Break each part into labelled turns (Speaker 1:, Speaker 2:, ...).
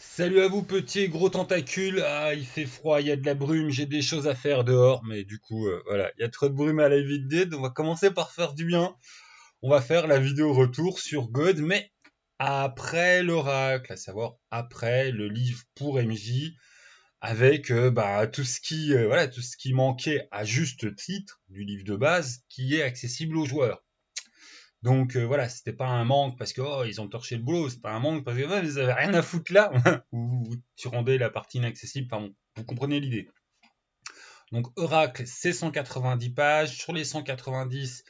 Speaker 1: Salut à vous petits gros tentacules. Ah, il fait froid, il y a de la brume, j'ai des choses à faire dehors, mais du coup, voilà, il y a trop de brume à la vie de Dead. On va commencer par faire du bien. On va faire la vidéo retour sur God, mais après l'oracle, à savoir après le livre pour MJ, avec tout ce qui, voilà, tout ce qui manquait à juste titre du livre de base, qui est accessible aux joueurs. Donc voilà, c'était pas un manque parce que oh, ils ont torché le boulot, c'est pas un manque parce que ouais, ils avaient rien à foutre là, ou tu rendais la partie inaccessible, enfin bon, vous comprenez l'idée. Donc Oracle, c'est 190 pages, sur les 190,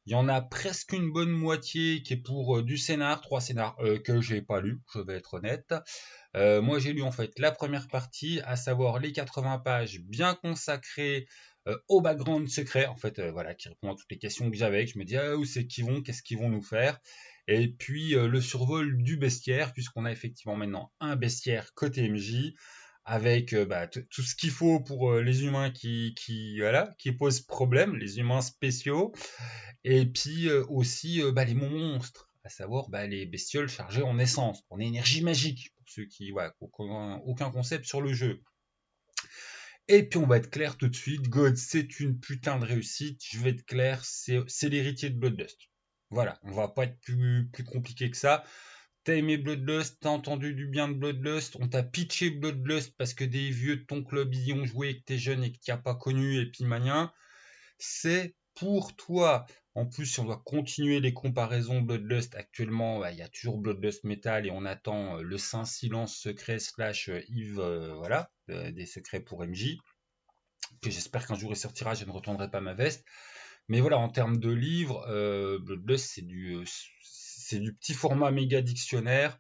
Speaker 1: il y en a presque une bonne moitié qui est pour du scénar, trois scénars que j'ai pas lu, je vais être honnête. Moi, j'ai lu en fait la première partie, à savoir les 80 pages bien consacrées au background secret, en fait, voilà, qui répond à toutes les questions que j'avais. Que je me dis, ah, où c'est qu'ils vont, qu'est-ce qu'ils vont nous faire. Et puis le survol du bestiaire, puisqu'on a effectivement maintenant un bestiaire côté MJ, avec tout ce qu'il faut pour les humains voilà, qui posent problème, les humains spéciaux, et puis aussi les monstres, à savoir les bestioles chargées en essence, en énergie magique, pour ceux qui voilà, n'ont aucun concept sur le jeu. Et puis on va être clair tout de suite, God c'est une putain de réussite, je vais être clair, c'est l'héritier de Bloodlust. Voilà, on va pas être plus compliqué que ça. T'as aimé Bloodlust, t'as entendu du bien de Bloodlust, on t'a pitché Bloodlust parce que des vieux de ton club y ont joué et que t'es jeune et que t'y as pas connu et puis mania. C'est pour toi. En plus, si on doit continuer les comparaisons Bloodlust, actuellement, il y a toujours Bloodlust Metal et on attend le Saint Silence secret slash Yves, voilà, des secrets pour MJ, que j'espère qu'un jour il sortira, je ne retournerai pas ma veste. Mais voilà, en termes de livres, Bloodlust, c'est du petit format méga dictionnaire,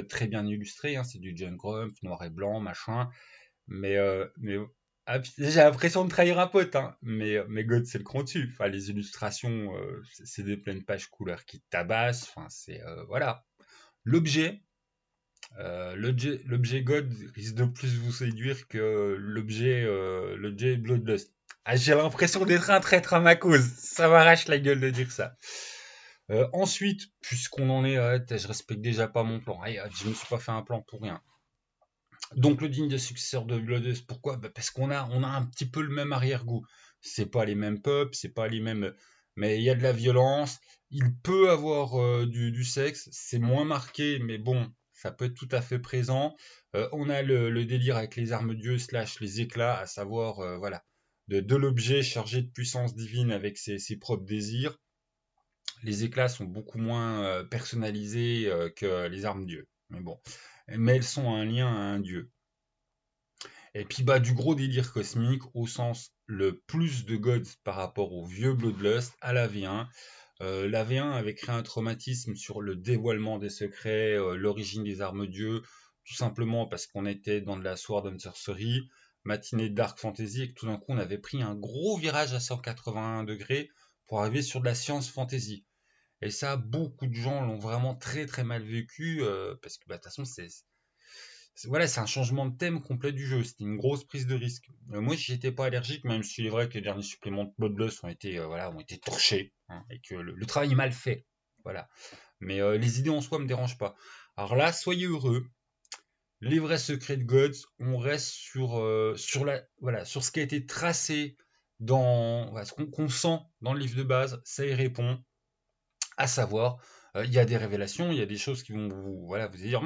Speaker 1: très bien illustré, hein, c'est du John Grump, noir et blanc, machin. Mais j'ai l'impression de trahir un pote, hein. Mais God, c'est le cran dessus. Enfin, les illustrations, c'est des pleines pages couleurs qui tabassent. Enfin, c'est voilà. L'objet, l'objet God risque de plus vous séduire que l'objet Bloodlust. Ah, j'ai l'impression d'être un traître à ma cause. Ça m'arrache la gueule de dire ça. Ensuite, puisqu'on en est, je respecte déjà pas mon plan. Aïe, je me suis pas fait un plan pour rien. Donc le digne de successeur de Bloodlust, pourquoi? Parce qu'on a un petit peu le même arrière-goût. C'est pas les mêmes peuples, c'est pas les mêmes, mais il y a de la violence. Il peut avoir du sexe, c'est moins marqué, mais bon, ça peut être tout à fait présent. On a le délire avec les armes dieu slash les éclats, à savoir voilà, de l'objet chargé de puissance divine avec ses propres désirs. Les éclats sont beaucoup moins personnalisés que les armes dieu. Mais bon, mais elles sont un lien à un dieu. Et puis du gros délire cosmique au sens le plus de gods par rapport au vieux Bloodlust à la V1. La V1 avait créé un traumatisme sur le dévoilement des secrets, l'origine des armes dieux, tout simplement parce qu'on était dans de la Sword and Sorcery, matinée de Dark Fantasy, et que tout d'un coup on avait pris un gros virage à 181 degrés pour arriver sur de la science fantasy. Et ça, beaucoup de gens l'ont vraiment très très mal vécu, parce que de toute façon voilà, c'est un changement de thème complet du jeu. C'était une grosse prise de risque. Moi, j'y étais pas allergique, même s'il est vrai que les derniers suppléments de Bloodlust ont été torchés, hein, et que le travail est mal fait. Voilà. Mais les idées en soi me dérangent pas. Alors là, soyez heureux. Les vrais secrets de Gods, on reste voilà, sur ce qui a été tracé voilà, ce qu'on sent dans le livre de base, ça y répond. À savoir, il y a des révélations, il y a des choses qui vont voilà, vous dire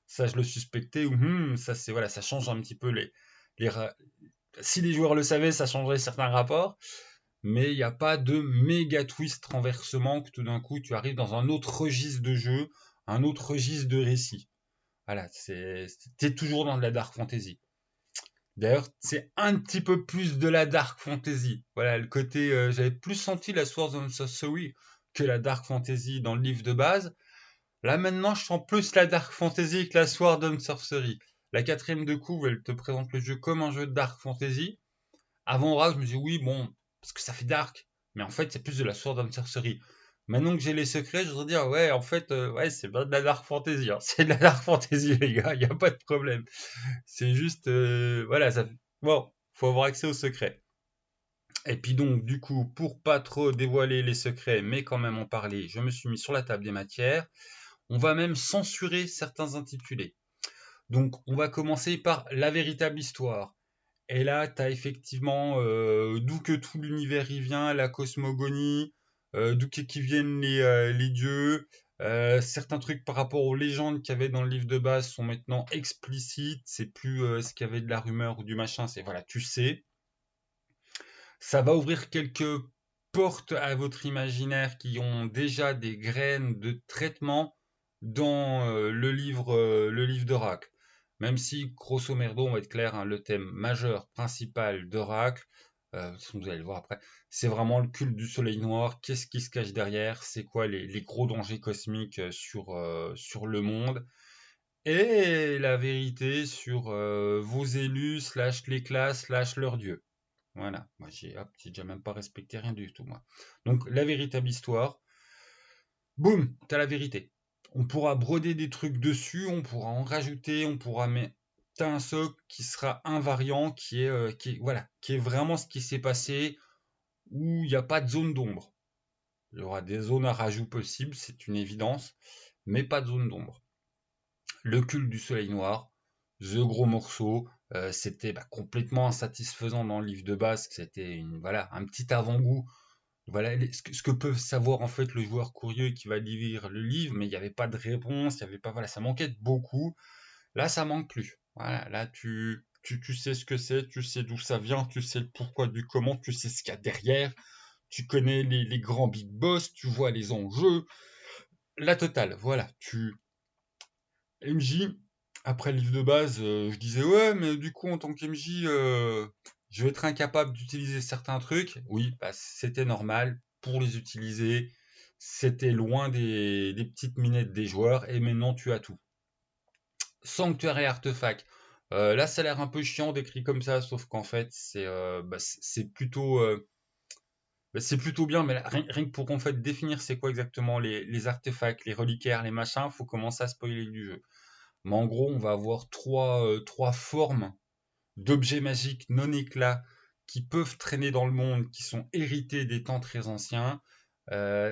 Speaker 1: ça je le suspectais, ou ça c'est voilà, ça change un petit peu les si les joueurs le savaient, ça changerait certains rapports, mais il n'y a pas de méga twist renversement que tout d'un coup tu arrives dans un autre registre de jeu, un autre registre de récit. Voilà, t'es toujours dans de la dark fantasy. D'ailleurs, c'est un petit peu plus de la dark fantasy. Voilà, le côté, j'avais plus senti la Swords and Sorcery que la dark fantasy dans le livre de base. Là maintenant, je sens plus la dark fantasy que la Sword and Sorcery. La quatrième de couve, elle te présente le jeu comme un jeu de dark fantasy. Avant Oracle, je me dis oui, bon, parce que ça fait dark. Mais en fait, c'est plus de la Sword and Sorcery. Maintenant que j'ai les secrets, je voudrais dire, ouais, en fait, ouais, c'est pas de la dark fantasy, hein. C'est de la dark fantasy, les gars, il n'y a pas de problème. C'est juste, voilà, bon, faut avoir accès aux secrets. Et puis donc, du coup, pour pas trop dévoiler les secrets, mais quand même en parler, je me suis mis sur la table des matières. On va même censurer certains intitulés. Donc, on va commencer par la véritable histoire. Et là, tu as effectivement d'où que tout l'univers y vient, la cosmogonie, d'où qui viennent les dieux. Certains trucs par rapport aux légendes qu'il y avait dans le livre de base sont maintenant explicites. C'est plus ce qu'il y avait de la rumeur ou du machin. C'est voilà, tu sais. Ça va ouvrir quelques portes à votre imaginaire qui ont déjà des graines de traitement dans le livre d'Oracle. Même si, grosso merdo, on va être clair, hein, le thème majeur, principal d'Oracle, vous allez le voir après, c'est vraiment le culte du soleil noir. Qu'est-ce qui se cache derrière? C'est quoi les gros dangers cosmiques sur le monde? Et la vérité sur vos élus, slash les classes, slash leurs dieux. Voilà, moi j'ai déjà même pas respecté rien du tout, moi. Donc la véritable histoire, boum, t'as la vérité. On pourra broder des trucs dessus, on pourra en rajouter, on pourra mettre. T'as un socle qui sera invariant, voilà, qui est vraiment ce qui s'est passé, où il n'y a pas de zone d'ombre. Il y aura des zones à rajout possibles, c'est une évidence, mais pas de zone d'ombre. Le culte du soleil noir, The gros morceau, c'était complètement insatisfaisant dans le livre de base, c'était voilà, un petit avant-goût. Voilà ce que peut savoir en fait le joueur curieux qui va lire le livre, mais il n'y avait pas de réponse, il y avait pas, voilà, ça manquait de beaucoup. Là, ça manque plus. Voilà, là, tu sais ce que c'est, tu sais d'où ça vient, tu sais le pourquoi du comment, tu sais ce qu'il y a derrière, tu connais les grands big boss, tu vois les enjeux, la totale. Voilà, MJ, après le livre de base, je disais ouais, mais du coup, en tant qu'MJ, je vais être incapable d'utiliser certains trucs. Oui, c'était normal pour les utiliser. C'était loin des petites minettes des joueurs, et maintenant tu as tout. Sanctuaire et artefact. Là, ça a l'air un peu chiant décrit comme ça, sauf qu'en fait, c'est plutôt bien, mais là, rien que pour en fait définir c'est quoi exactement les artefacts, les reliquaires, les machins, faut commencer à spoiler du jeu. Mais en gros, on va avoir trois formes d'objets magiques non éclats qui peuvent traîner dans le monde, qui sont hérités des temps très anciens.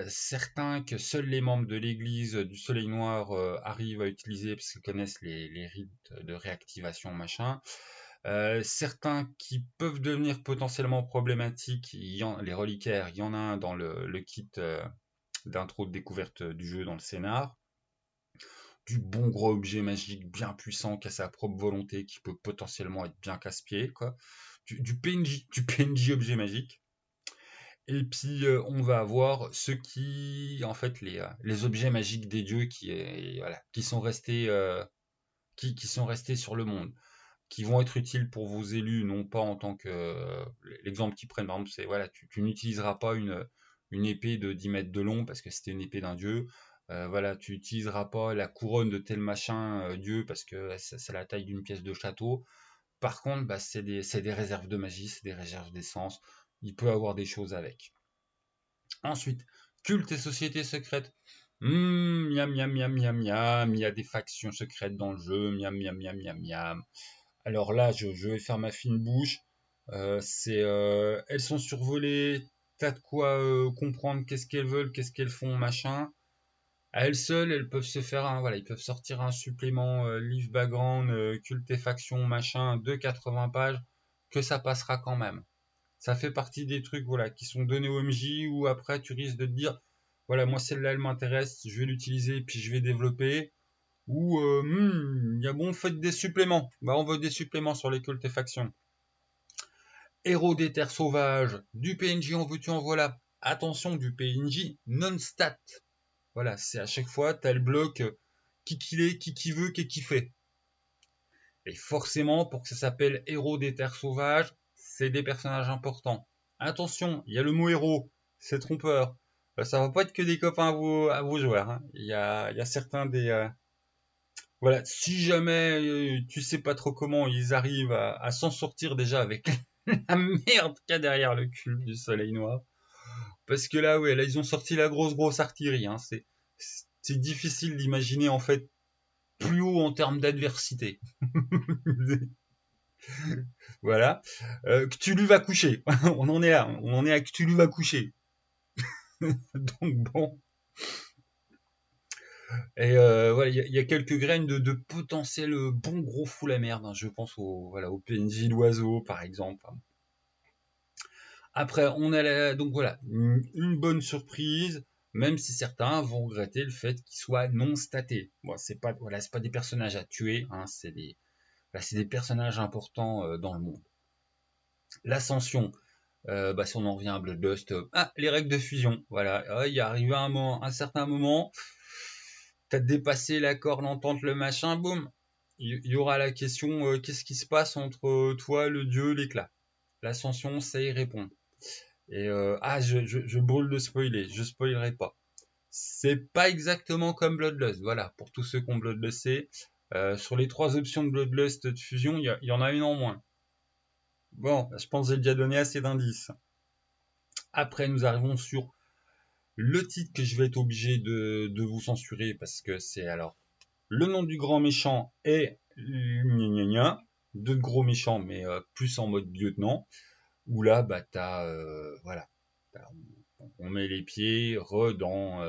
Speaker 1: Certains que seuls les membres de l'église du Soleil Noir arrivent à utiliser parce qu'ils connaissent les rites de réactivation, machin. Certains qui peuvent devenir potentiellement problématiques, les reliquaires, il y en a un dans le kit d'intro de découverte du jeu dans le scénar. Du bon gros objet magique bien puissant qui a sa propre volonté, qui peut potentiellement être bien casse-pied, quoi. Du PNJ objet magique. Et puis on va avoir ceux qui, en fait, les objets magiques des dieux voilà, qui sont restés sur le monde, qui vont être utiles pour vos élus, non pas en tant que l'exemple qu'ils prennent, par exemple, c'est voilà, tu n'utiliseras pas une épée de 10 mètres de long parce que c'était une épée d'un dieu. Voilà, tu n'utiliseras pas la couronne de tel machin dieu parce que c'est la taille d'une pièce de château. Par contre, c'est des réserves de magie, c'est des réserves d'essence. Il peut avoir des choses avec. Ensuite, culte et société secrète. Miam, miam, miam, miam, miam. Il y a des factions secrètes dans le jeu. Miam, miam, miam, miam, miam. Alors là, je vais faire ma fine bouche. Elles sont survolées. T'as de quoi comprendre qu'est-ce qu'elles veulent, qu'est-ce qu'elles font, machin. À elles seules, elles peuvent se faire voilà, ils peuvent sortir un supplément livre background, culte et faction, machin, de 80 pages, que ça passera quand même. Ça fait partie des trucs voilà, qui sont donnés au MJ où après tu risques de te dire voilà, moi celle-là elle m'intéresse, je vais l'utiliser puis je vais développer. Ou il y a bon, faites des suppléments. On veut des suppléments sur les cultes et factions. Héros des terres sauvages, du PNJ en veux-tu en voilà. Attention, du PNJ non-stat. Voilà, c'est à chaque fois, t'as le bloc qui est, qui veut, qui fait. Et forcément, pour que ça s'appelle héros des terres sauvages, c'est des personnages importants. Attention, il y a le mot héros, c'est trompeur. Ça va pas être que des copains à vos joueurs, hein. Il y a certains voilà, si jamais tu sais pas trop comment ils arrivent à s'en sortir déjà avec la merde qu'il y a derrière le cul du soleil noir. Parce que là, ouais, là ils ont sorti la grosse artillerie, hein. C'est difficile d'imaginer en fait plus haut en termes d'adversité. Voilà. Cthulhu va coucher. On en est là. On en est à Cthulhu va coucher. Donc bon. Et voilà, il y a quelques graines de potentiel bon gros fou la merde, hein. Je pense voilà, au PNJ l'oiseau, par exemple. Enfin, après, on a donc voilà, une bonne surprise, même si certains vont regretter le fait qu'ils soient non statés. Bon, c'est pas des personnages à tuer, hein, c'est des personnages importants dans le monde. L'ascension, si on en revient à Bloodlust, les règles de fusion, voilà, il y arrive un certain moment, t'as dépassé l'accord, l'entente, le machin, boum, il y aura la question, qu'est-ce qui se passe entre toi, le dieu, l'éclat. L'ascension, ça y répond. Et je brûle de spoiler, je spoilerai pas. C'est pas exactement comme Bloodlust, voilà, pour tous ceux qui ont Bloodlusté. Sur les 3 options de Bloodlust de fusion, il y en a une en moins. Bon, je pense que j'ai déjà donné assez d'indices. Après, nous arrivons sur le titre que je vais être obligé de vous censurer parce que c'est alors le nom du grand méchant est deux gros méchants, mais plus en mode lieutenant. Où là, bah voilà, on met les pieds dans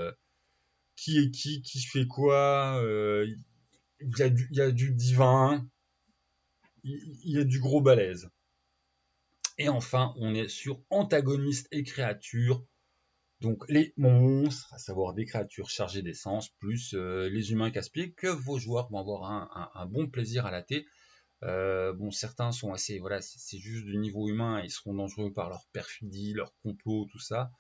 Speaker 1: qui est qui fait quoi. Il y a du divin, il y a du gros balèze. Et enfin, on est sur antagonistes et créatures. Donc les monstres, à savoir des créatures chargées d'essence, plus les humains casse-pieds, que vos joueurs vont avoir un bon plaisir à latter. Bon, certains sont assez, voilà, c'est juste du niveau humain, ils seront dangereux par leur perfidie, leur complot, tout ça.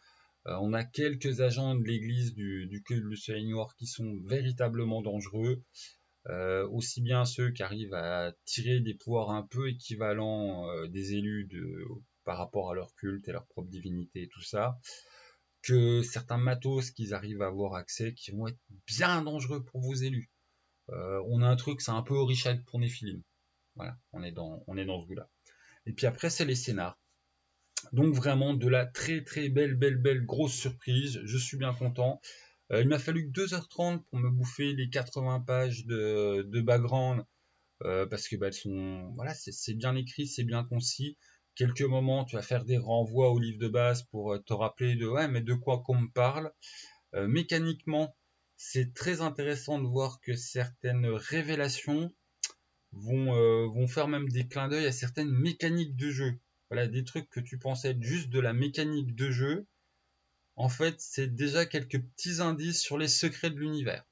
Speaker 1: On a quelques agents de l'église du culte du Soleil Noir qui sont véritablement dangereux. Aussi bien ceux qui arrivent à tirer des pouvoirs un peu équivalents des élus par rapport à leur culte et leur propre divinité et tout ça, que certains matos qu'ils arrivent à avoir accès qui vont être bien dangereux pour vos élus. On a un truc, c'est un peu Richard pour Néphilim. Voilà, on est dans ce goût-là. Et puis après, c'est les scénars. Donc vraiment de la très très belle grosse surprise. Je suis bien content. Il m'a fallu que 2h30 pour me bouffer les 80 pages de background parce que elles sont, voilà, c'est bien écrit, c'est bien concis. Quelques moments, tu vas faire des renvois au livre de base pour te rappeler de ouais, mais de quoi qu'on me parle. Mécaniquement, c'est très intéressant de voir que certaines révélations vont faire même des clins d'œil à certaines mécaniques de jeu. Voilà, des trucs que tu pensais être juste de la mécanique de jeu. En fait, c'est déjà quelques petits indices sur les secrets de l'univers.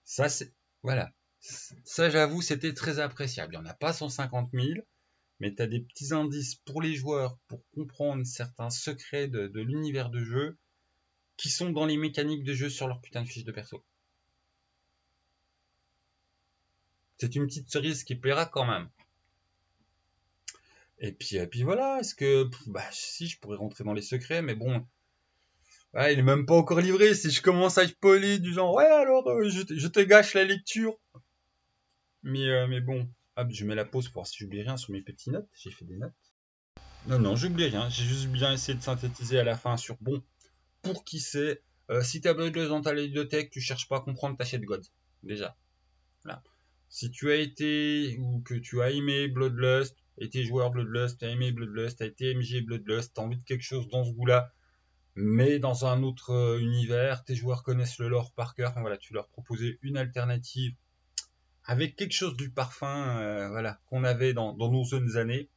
Speaker 1: Ça, c'est, voilà. Ça, j'avoue, c'était très appréciable. Il n'y en a pas 150 000, mais tu as des petits indices pour les joueurs pour comprendre certains secrets de l'univers de jeu qui sont dans les mécaniques de jeu sur leur putain de fiche de perso. C'est une petite cerise qui plaira quand même. Et puis voilà, est-ce que, si, je pourrais rentrer dans les secrets, mais bon, ouais, il est même pas encore livré. Si je commence à spoiler du genre, ouais, alors, je te gâche la lecture. Mais bon, hop, je mets la pause pour voir si j'oublie rien sur mes petites notes. J'ai fait des notes. Non, non, j'oublie rien. J'ai juste bien essayé de synthétiser à la fin sur, bon, pour qui c'est, si t'as Bloodlust dans ta bibliothèque, tu cherches pas à comprendre, t'achètes God. Déjà. Là. Si tu as été, ou que tu as aimé Bloodlust, été joueur Bloodlust, t'as aimé Bloodlust, t'as été MJ Bloodlust, t'as envie de quelque chose dans ce goût-là, mais dans un autre univers, tes joueurs connaissent le lore par cœur, enfin, voilà, tu leur proposais une alternative avec quelque chose du parfum voilà, qu'on avait dans nos jeunes années.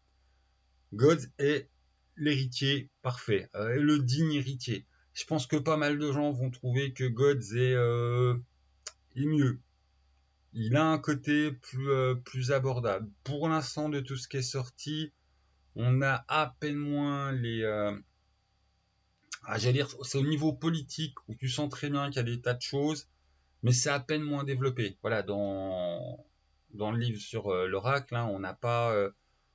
Speaker 1: Gods est l'héritier parfait, le digne héritier. Je pense que pas mal de gens vont trouver que Gods est mieux. Il a un côté plus abordable. Pour l'instant, de tout ce qui est sorti, on a à peine moins les... j'allais dire, c'est au niveau politique où tu sens très bien qu'il y a des tas de choses, mais c'est à peine moins développé. Voilà, dans le livre sur l'oracle, hein, on n'a pas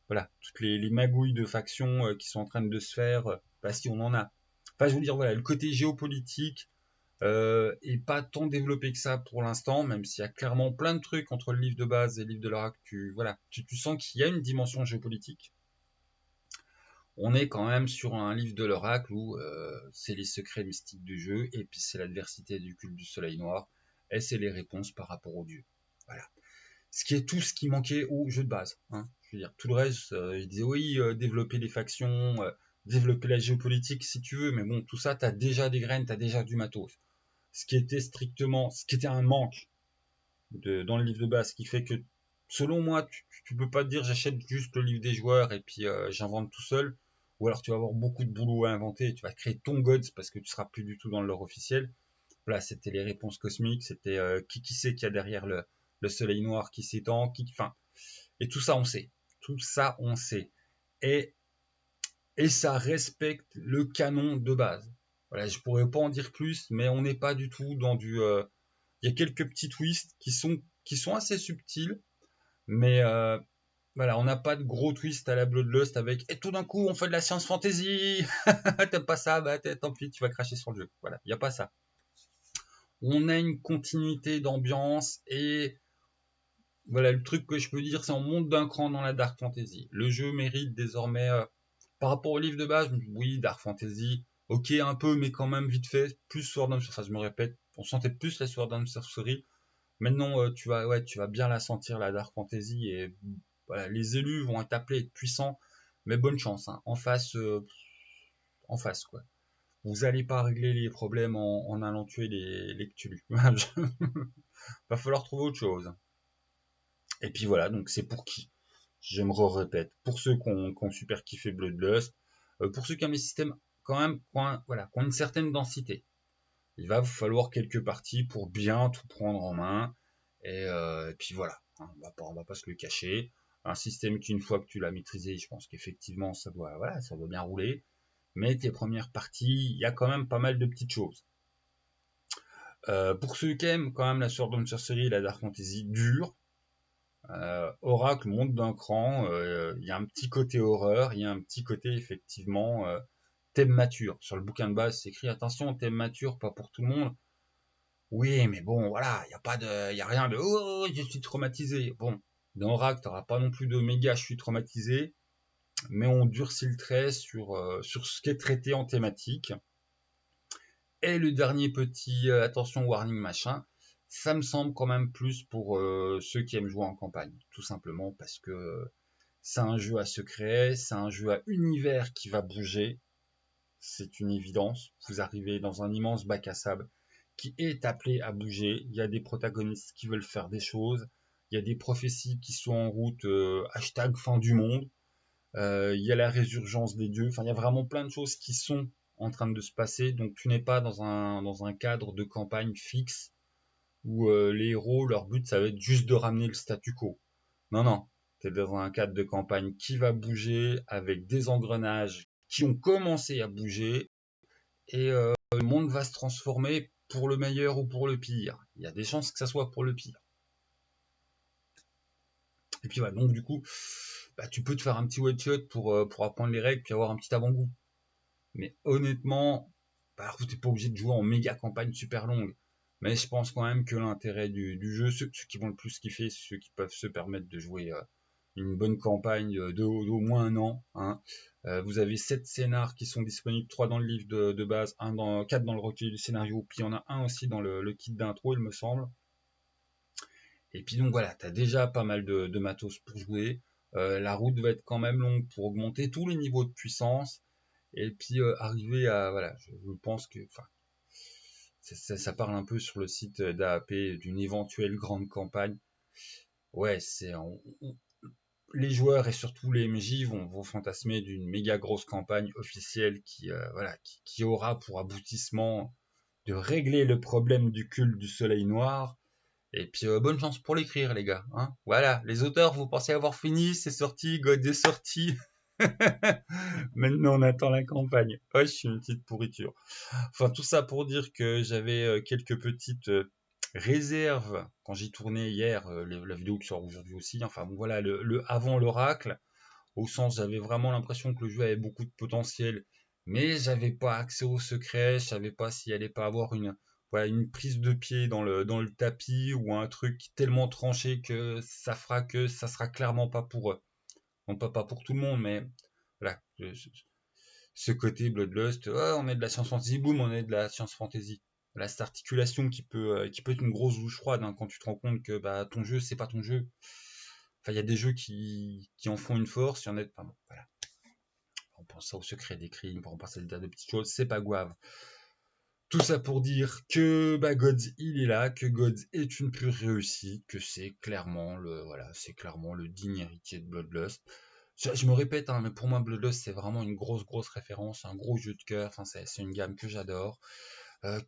Speaker 1: voilà, toutes les magouilles de factions qui sont en train de se faire. Si on en a. Enfin, je veux dire, voilà, le côté géopolitique est pas tant développé que ça pour l'instant, même s'il y a clairement plein de trucs entre le livre de base et le livre de l'oracle. Voilà, tu sens qu'il y a une dimension géopolitique. On est quand même sur un livre de l'oracle où c'est les secrets mystiques du jeu, et puis c'est l'adversité du culte du soleil noir, et c'est les réponses par rapport aux dieux. Voilà. Ce qui est tout ce qui manquait au jeu de base. Hein. Je veux dire, tout le reste, il disait oui, développer les factions, développer la géopolitique si tu veux, mais bon, tout ça, t'as déjà des graines, t'as déjà du matos. ce qui était un manque dans le livre de base, ce qui fait que, selon moi, tu peux pas te dire j'achète juste le livre des joueurs et puis j'invente tout seul, ou alors tu vas avoir beaucoup de boulot à inventer, tu vas créer ton Gods parce que tu seras plus du tout dans le lore officiel. Voilà, c'était les réponses cosmiques, c'était qui sait qu'il y a derrière le soleil noir qui s'étend, enfin, et tout ça on sait, tout ça on sait, et ça respecte le canon de base. Voilà, je pourrais pas en dire plus, mais on n'est pas du tout dans du. Il y a quelques petits twists qui sont assez subtils, mais voilà, on n'a pas de gros twist à la Bloodlust avec et tout d'un coup on fait de la science fantasy. T'aimes pas ça, bah tant pis, tu vas cracher sur le jeu. Voilà, il y a pas ça. On a une continuité d'ambiance et voilà, le truc que je peux dire, c'est on monte d'un cran dans la dark fantasy. Le jeu mérite désormais, par rapport au livre de base, oui, dark fantasy, ok un peu, mais quand même vite fait, plus Sword and Sorcery, je me répète, on sentait plus la Sword and Sorcery. Maintenant, tu vas bien la sentir, la dark fantasy, et voilà, les élus vont être appelés, être puissants, mais bonne chance, hein, en face, quoi. Vous allez pas régler les problèmes en allant tuer les Cthulhu. Va falloir trouver autre chose. Et puis voilà, donc c'est pour qui? Je me répète, pour ceux qui ont super kiffé Bloodlust, pour ceux qui aiment les systèmes quand même, voilà, qui ont une certaine densité. Il va vous falloir quelques parties pour bien tout prendre en main. Et puis voilà, hein, on va pas se le cacher. Un système qu'une fois que tu l'as maîtrisé, je pense qu'effectivement voilà, ça doit bien rouler. Mais tes premières parties, il y a quand même pas mal de petites choses. Pour ceux qui aiment quand même la Sword and Sorcery et la Dark Fantasy dure, Oracle monte d'un cran. Il y a un petit côté horreur, il y a un petit côté effectivement thème mature. Sur le bouquin de base, c'est écrit attention, thème mature, pas pour tout le monde. Oui, mais bon, voilà, y a rien de oh, je suis traumatisé. Bon, dans Oracle, t'auras pas non plus de méga, je suis traumatisé, mais on durcit le trait sur ce qui est traité en thématique. Et le dernier petit attention warning machin, ça me semble quand même plus pour ceux qui aiment jouer en campagne, tout simplement parce que c'est un jeu à secret, c'est un jeu à univers qui va bouger, c'est une évidence. Vous arrivez dans un immense bac à sable qui est appelé à bouger. Il y a des protagonistes qui veulent faire des choses. Il y a des prophéties qui sont en route, hashtag fin du monde. Il y a la résurgence des dieux. Enfin, il y a vraiment plein de choses qui sont en train de se passer. Donc, tu n'es pas dans un cadre de campagne fixe où les héros, leur but, ça va être juste de ramener le statu quo. Non, non. Tu es dans un cadre de campagne qui va bouger avec des engrenages qui ont commencé à bouger et le monde va se transformer pour le meilleur ou pour le pire. Il y a des chances que ça soit pour le pire. Et puis voilà, donc du coup, bah, tu peux te faire un petit one shot pour apprendre les règles puis avoir un petit avant-goût. Mais honnêtement, bah, tu n'es pas obligé de jouer en méga campagne super longue. Mais je pense quand même que l'intérêt du jeu, ceux qui vont le plus kiffer, c'est ceux qui peuvent se permettre de jouer une bonne campagne d'au moins un an. Hein. Vous avez 7 scénars qui sont disponibles, 3 dans le livre de base, 4 dans le recueil du scénario, puis il y en a un aussi dans le kit d'intro, il me semble. Et puis donc voilà, tu as déjà pas mal de matos pour jouer. La route va être quand même longue pour augmenter tous les niveaux de puissance. Et puis arriver à, voilà, je pense que, enfin, ça parle un peu sur le site d'AAP d'une éventuelle grande campagne. Ouais, les joueurs et surtout les MJ vont fantasmer d'une méga grosse campagne officielle voilà, qui aura pour aboutissement de régler le problème du culte du soleil noir. Et puis bonne chance pour l'écrire, les gars. Hein, voilà, les auteurs, vous pensez avoir fini, c'est sorti, God est sorti. Maintenant, on attend la campagne. Ouais, je suis une petite pourriture. Enfin, tout ça pour dire que j'avais quelques petites réserves quand j'ai tourné hier la vidéo qui sort aujourd'hui aussi. Enfin, bon, voilà, le avant l'oracle, au sens, j'avais vraiment l'impression que le jeu avait beaucoup de potentiel, mais j'avais pas accès au secret, je savais pas s'il allait pas avoir voilà, une prise de pied dans le tapis ou un truc tellement tranché que ça sera clairement pas pour eux. Non, pas pour tout le monde, mais voilà, ce côté Bloodlust, on met de la science fantasy, boum, on est de la science fantasy. Voilà, cette articulation qui peut être une grosse douche froide hein, quand tu te rends compte que bah, ton jeu, c'est pas ton jeu. Enfin, il y a des jeux qui en font une force, il y en a. Enfin, bon, voilà. On pense ça au secret des crimes, on pense à des tas de petites choses, c'est pas grave. Tout ça pour dire que bah, Gods il est là, que Gods est une pure réussite, que c'est clairement le digne héritier de Bloodlust. Je me répète, hein, mais pour moi Bloodlust c'est vraiment une grosse référence, un gros jeu de cœur. Enfin, c'est une gamme que j'adore,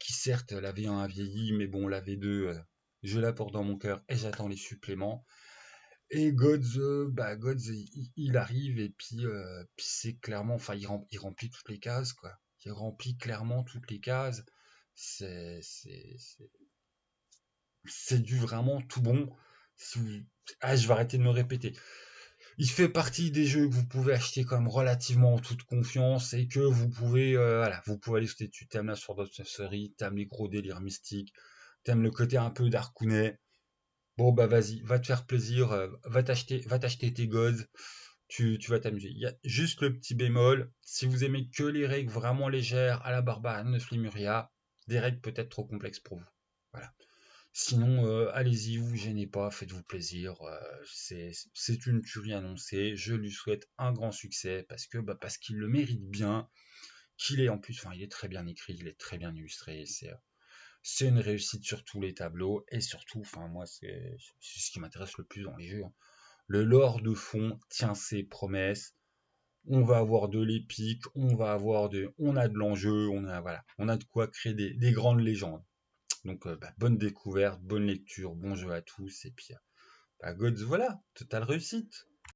Speaker 1: qui certes la V1 a vieilli, mais bon la V2, je la porte dans mon cœur et j'attends les suppléments. Et Gods, Gods il arrive et puis c'est clairement, enfin il remplit toutes les cases quoi. Il remplit clairement toutes les cases. C'est c'est c'est c'est du vraiment tout bon. Si vous- Ah, je vais arrêter de me répéter. Il fait partie des jeux que vous pouvez acheter comme relativement en toute confiance et que vous pouvez, vous pouvez aller sauter dessus. T'aimes la Sword of Sorcery, t'aimes les gros délires mystiques, t'aimes le côté un peu darkounet. Bon bah vas-y, va te faire plaisir, va t'acheter tes gods, tu vas t'amuser. Il y a juste le petit bémol, si vous aimez que les règles vraiment légères à la Barbarian de Flemuria, des règles peut-être trop complexes pour vous. Voilà. Sinon, allez-y, vous gênez pas, faites-vous plaisir. C'est une tuerie annoncée. Je lui souhaite un grand succès parce qu'il le mérite bien. Qu'il est en plus, enfin, il est très bien écrit, il est très bien illustré. C'est une réussite sur tous les tableaux et surtout, enfin, moi, c'est ce qui m'intéresse le plus dans les jeux, hein. Le lore de fond tient ses promesses. On va avoir de l'épique, on a de l'enjeu, on a de quoi créer des grandes légendes. Donc, bonne découverte, bonne lecture, bon jeu à tous, et puis, Gods, voilà, totale réussite.